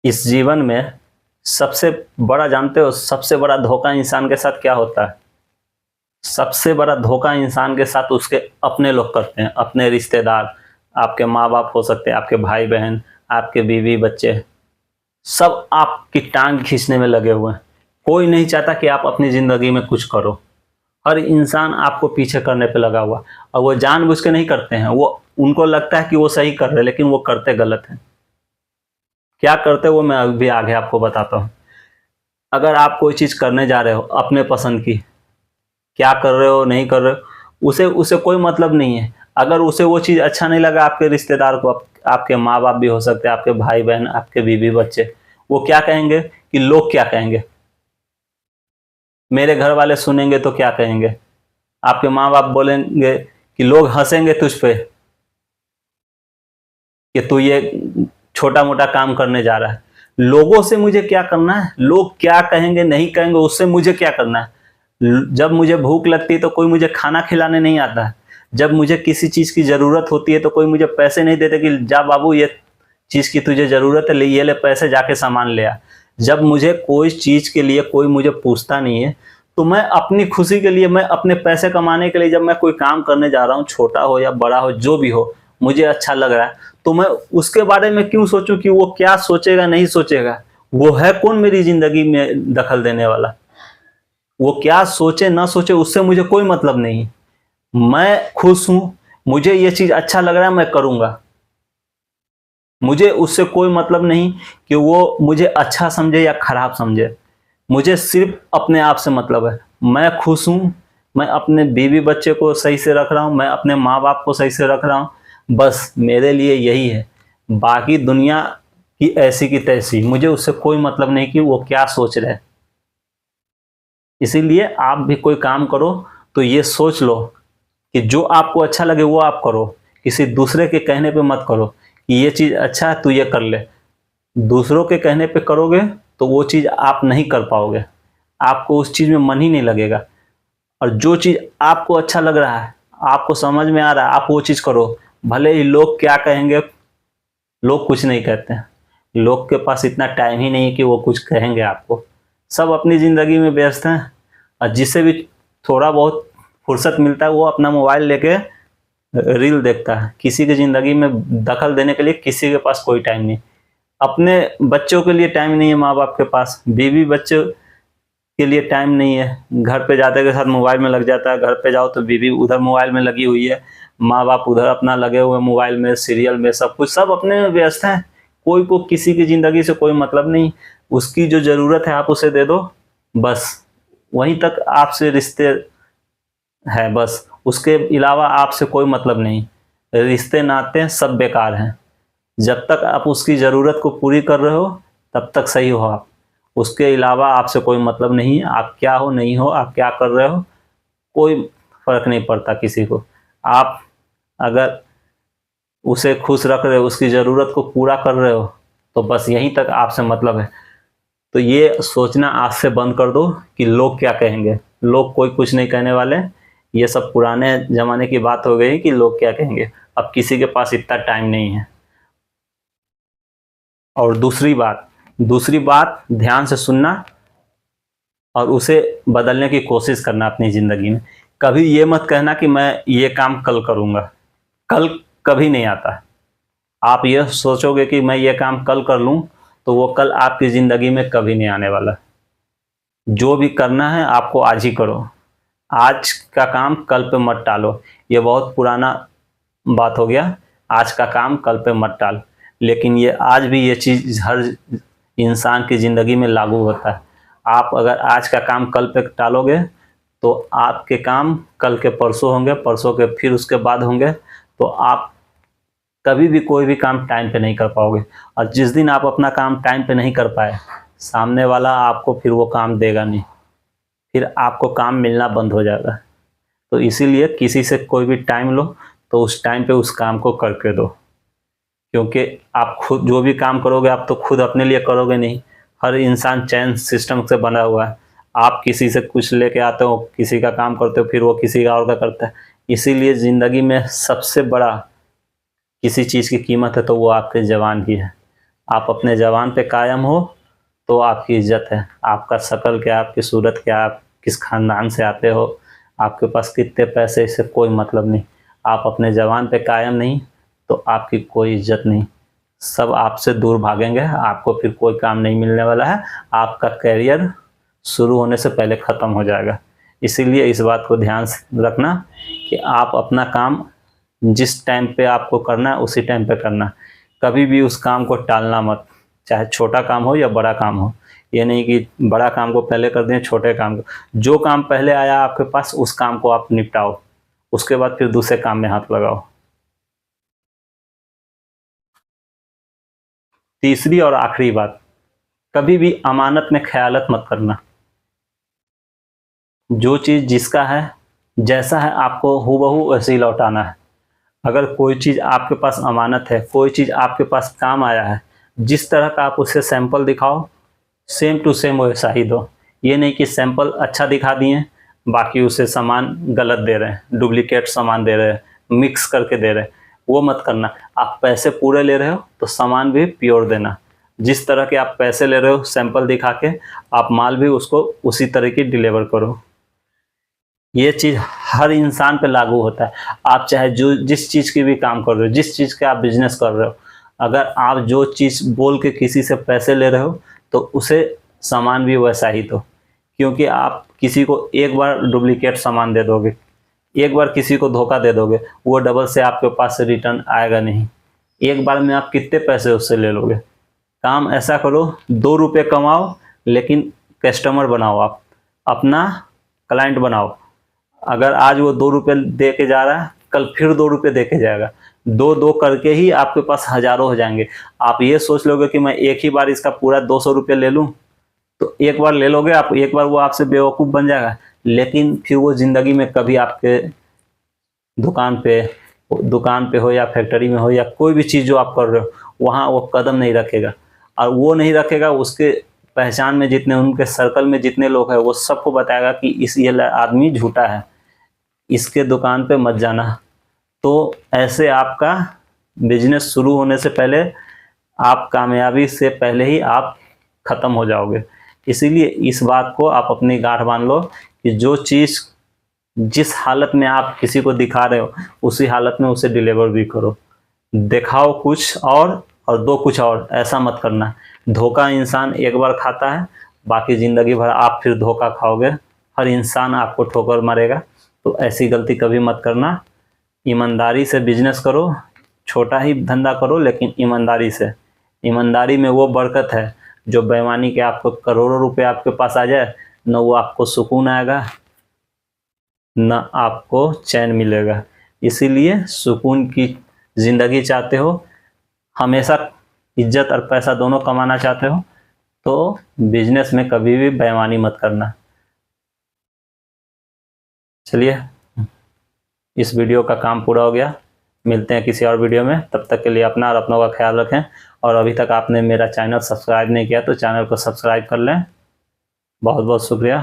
इस जीवन में सबसे बड़ा, जानते हो सबसे बड़ा धोखा इंसान के साथ क्या होता है? सबसे बड़ा धोखा इंसान के साथ उसके अपने लोग करते हैं, अपने रिश्तेदार। आपके माँ बाप हो सकते हैं, आपके भाई बहन, आपके बीवी बच्चे, सब आपकी टांग खींचने में लगे हुए हैं। कोई नहीं चाहता कि आप अपनी ज़िंदगी में कुछ करो। हर इंसान आपको पीछे करने पे लगा हुआ, और वो जानबूझ के नहीं करते हैं। वो उनको लगता है कि वो सही कर रहे हैं, लेकिन वो करते गलत हैं। क्या करते वो मैं अभी आगे आपको बताता हूँ। अगर आप कोई चीज़ करने जा रहे हो अपने पसंद की, क्या कर रहे हो नहीं कर रहे हो उसे उसे कोई मतलब नहीं है। अगर उसे वो चीज़ अच्छा नहीं लगा, आपके रिश्तेदार को, आपके माँ बाप भी हो सकते हैं, आपके भाई बहन, आपके बीवी बच्चे, वो क्या कहेंगे कि लोग क्या कहेंगे, मेरे घर वाले सुनेंगे तो क्या कहेंगे, आपके माँ बाप बोलेंगे कि लोग हंसेंगे तुझ पे कि तू ये छोटा मोटा काम करने जा रहा है। लोगों से मुझे क्या करना है, लोग क्या कहेंगे नहीं कहेंगे उससे मुझे क्या करना है। जब मुझे भूख लगती है तो कोई मुझे खाना खिलाने नहीं आता है। जब मुझे किसी चीज़ की ज़रूरत होती है तो कोई मुझे पैसे नहीं देते कि जा बाबू ये चीज़ की तुझे ज़रूरत है, ले ये ले पैसे, जाके सामान ले आ। जब मुझे कोई चीज़ के लिए कोई मुझे पूछता नहीं है, तो मैं अपनी खुशी के लिए, मैं अपने पैसे कमाने के लिए जब मैं कोई काम करने जा रहा हूँ, छोटा हो या बड़ा हो, जो भी हो, मुझे अच्छा लग रहा है, तो मैं उसके बारे में क्यों सोचूं कि वो क्या सोचेगा नहीं सोचेगा। वो है कौन मेरी ज़िंदगी में दखल देने वाला? वो क्या सोचे ना सोचे उससे मुझे कोई मतलब नहीं। मैं खुश हूं, मुझे ये चीज़ अच्छा लग रहा है, मैं करूँगा। मुझे उससे कोई मतलब नहीं कि वो मुझे अच्छा समझे या खराब समझे। मुझे सिर्फ अपने आप से मतलब है। मैं खुश हूँ, मैं अपने बीवी बच्चे को सही से रख रहा हूँ, मैं अपने माँ बाप को सही से रख रहा हूँ, बस मेरे लिए यही है। बाकी दुनिया की ऐसी की तैसी, मुझे उससे कोई मतलब नहीं कि वो क्या सोच रहे हैं। इसीलिए आप भी कोई काम करो तो ये सोच लो कि जो आपको अच्छा लगे वो आप करो। किसी दूसरे के कहने पे मत करो कि ये चीज़ अच्छा है तू ये कर ले। दूसरों के कहने पे करोगे तो वो चीज़ आप नहीं कर पाओगे, आपको उस चीज़ में मन ही नहीं लगेगा। और जो चीज़ आपको अच्छा लग रहा है, आपको समझ में आ रहा है, आप वो चीज़ करो। भले ही लोग क्या कहेंगे, लोग कुछ नहीं कहते हैं। लोग के पास इतना टाइम ही नहीं है कि वो कुछ कहेंगे आपको। सब अपनी ज़िंदगी में व्यस्त हैं, और जिसे भी थोड़ा बहुत फुर्सत मिलता है वो अपना मोबाइल लेके रील देखता है। किसी की ज़िंदगी में दखल देने के लिए किसी के पास कोई टाइम नहीं। अपने बच्चों के लिए टाइम नहीं है माँ बाप के पास, बीवी बच्चों के लिए टाइम नहीं है। घर पे जाते के साथ मोबाइल में लग जाता है, घर पे जाओ तो बीवी उधर मोबाइल में लगी हुई है, माँ बाप उधर अपना लगे हुए मोबाइल में, सीरियल में, सब कुछ, सब अपने में व्यस्त हैं। कोई को किसी की ज़िंदगी से कोई मतलब नहीं। उसकी जो ज़रूरत है आप उसे दे दो, बस वहीं तक आपसे रिश्ते है, बस उसके अलावा आपसे कोई मतलब नहीं। रिश्ते नाते सब बेकार हैं। जब तक आप उसकी ज़रूरत को पूरी कर रहे हो तब तक सही हो आप। उसके अलावा आपसे कोई मतलब नहीं है। आप क्या हो नहीं हो, आप क्या कर रहे हो, कोई फ़र्क नहीं पड़ता किसी को। आप अगर उसे खुश रख रहे हो, उसकी ज़रूरत को पूरा कर रहे हो, तो बस यहीं तक आपसे मतलब है। तो ये सोचना आज से बंद कर दो कि लोग क्या कहेंगे। लोग कोई कुछ नहीं कहने वाले। ये सब पुराने ज़माने की बात हो गई कि लोग क्या कहेंगे। अब किसी के पास इतना टाइम नहीं है। और दूसरी बात ध्यान से सुनना और उसे बदलने की कोशिश करना अपनी ज़िंदगी में। कभी ये मत कहना कि मैं ये काम कल करूँगा। कल कभी नहीं आता। आप ये सोचोगे कि मैं ये काम कल कर लूँ, तो वो कल आपकी ज़िंदगी में कभी नहीं आने वाला। जो भी करना है आपको आज ही करो। आज का काम कल पे मत टालो। ये बहुत पुराना बात हो गया, आज का काम कल पे मत टाल। लेकिन ये आज भी ये चीज़ हर इंसान की ज़िंदगी में लागू होता है। आप अगर आज का काम कल पे टालोगे तो आपके काम कल के परसों होंगे, परसों के फिर उसके बाद होंगे। तो आप कभी भी कोई भी काम टाइम पे नहीं कर पाओगे। और जिस दिन आप अपना काम टाइम पे नहीं कर पाए, सामने वाला आपको फिर वो काम देगा नहीं, फिर आपको काम मिलना बंद हो जाएगा। तो इसीलिए किसी से कोई भी टाइम लो तो उस टाइम पे उस काम को करके दो। क्योंकि आप खुद जो भी काम करोगे आप तो खुद अपने लिए करोगे नहीं। हर इंसान चैन सिस्टम से बना हुआ है। आप किसी से कुछ लेके आते हो, किसी का काम करते हो, फिर वो किसी का और का करता है। इसीलिए ज़िंदगी में सबसे बड़ा किसी चीज़ की कीमत है तो वो आपके जवान की है। आप अपने जवान पे कायम हो तो आपकी इज्जत है। आपका शक्ल क्या, आपकी सूरत क्या, आप किस खानदान से आते हो, आपके पास कितने पैसे, इससे कोई मतलब नहीं। आप अपने जवान पे कायम नहीं तो आपकी कोई इज्जत नहीं। सब आपसे दूर भागेंगे, आपको फिर कोई काम नहीं मिलने वाला है। आपका करियर शुरू होने से पहले ख़त्म हो जाएगा। इसीलिए इस बात को ध्यान से रखना कि आप अपना काम जिस टाइम पे आपको करना है उसी टाइम पे करना। कभी भी उस काम को टालना मत, चाहे छोटा काम हो या बड़ा काम हो। ये नहीं कि बड़ा काम को पहले कर दें, छोटे काम को। जो काम पहले आया आपके पास उस काम को आप निपटाओ, उसके बाद फिर दूसरे काम में हाथ लगाओ। तीसरी और आखिरी बात, कभी भी अमानत में ख्यालत मत करना। जो चीज़ जिसका है, जैसा है, आपको हूबहू वैसे ही लौटाना है। अगर कोई चीज़ आपके पास अमानत है, कोई चीज़ आपके पास काम आया है, जिस तरह का आप उसे सैंपल दिखाओ, सेम टू सेम वैसा ही दो। ये नहीं कि सैंपल अच्छा दिखा दिए, बाकी उसे सामान गलत दे रहे हैं, डुप्लीकेट सामान दे रहे हैं, मिक्स करके दे रहे हैं। वो मत करना। आप पैसे पूरे ले रहे हो तो सामान भी प्योर देना। जिस तरह के आप पैसे ले रहे हो सैंपल दिखा के, आप माल भी उसको उसी तरह की डिलीवर करो। ये चीज़ हर इंसान पे लागू होता है। आप चाहे जो जिस चीज़ की भी काम कर रहे हो, जिस चीज़ का आप बिजनेस कर रहे हो, अगर आप जो चीज़ बोल के किसी से पैसे ले रहे हो तो उसे सामान भी वैसा ही दो। क्योंकि आप किसी को एक बार डुप्लीकेट सामान दे दोगे, एक बार किसी को धोखा दे दोगे, वो डबल से आपके पास से रिटर्न आएगा नहीं। एक बार में आप कितने पैसे उससे ले लोगे। काम ऐसा करो, 2 रुपये कमाओ लेकिन कस्टमर बनाओ, आप अपना क्लाइंट बनाओ। अगर आज वो 2 रुपये दे के जा रहा है, कल फिर 2 रुपये दे के जाएगा। 2-2 करके ही आपके पास हज़ारों हो जाएंगे। आप ये सोच लोगे कि मैं एक ही बार इसका पूरा 200 रुपये ले लूँ, तो एक बार ले लोगे आप, एक बार वो आपसे बेवकूफ़ बन जाएगा, लेकिन फिर वो ज़िंदगी में कभी आपके दुकान पे हो या फैक्ट्री में हो या कोई भी चीज़ जो आप कर रहे हो, वहाँ वो कदम नहीं रखेगा। और वो नहीं रखेगा, उसके पहचान में जितने, उनके सर्कल में जितने लोग हैं, वो सबको बताएगा कि ये आदमी झूठा है, इसके दुकान पे मत जाना। तो ऐसे आपका बिजनेस शुरू होने से पहले, आप कामयाबी से पहले ही आप ख़त्म हो जाओगे। इसीलिए इस बात को आप अपनी गांठ बांध लो कि जो चीज़ जिस हालत में आप किसी को दिखा रहे हो उसी हालत में उसे डिलीवर भी करो। दिखाओ कुछ और दो कुछ और, ऐसा मत करना। धोखा इंसान एक बार खाता है, बाकी ज़िंदगी भर आप फिर धोखा खाओगे। हर इंसान आपको ठोकर मारेगा। तो ऐसी गलती कभी मत करना। ईमानदारी से बिजनेस करो, छोटा ही धंधा करो लेकिन ईमानदारी से। ईमानदारी में वो बरकत है जो बेईमानी के आपको करोड़ों रुपए आपके पास आ जाए, न वो आपको सुकून आएगा न आपको चैन मिलेगा। इसीलिए सुकून की ज़िंदगी चाहते हो, हमेशा इज्जत और पैसा दोनों कमाना चाहते हो, तो बिजनेस में कभी भी बेईमानी मत करना। चलिए, इस वीडियो का काम पूरा हो गया। मिलते हैं किसी और वीडियो में। तब तक के लिए अपना और अपनों का ख्याल रखें। और अभी तक आपने मेरा चैनल सब्सक्राइब नहीं किया तो चैनल को सब्सक्राइब कर लें। बहुत बहुत शुक्रिया।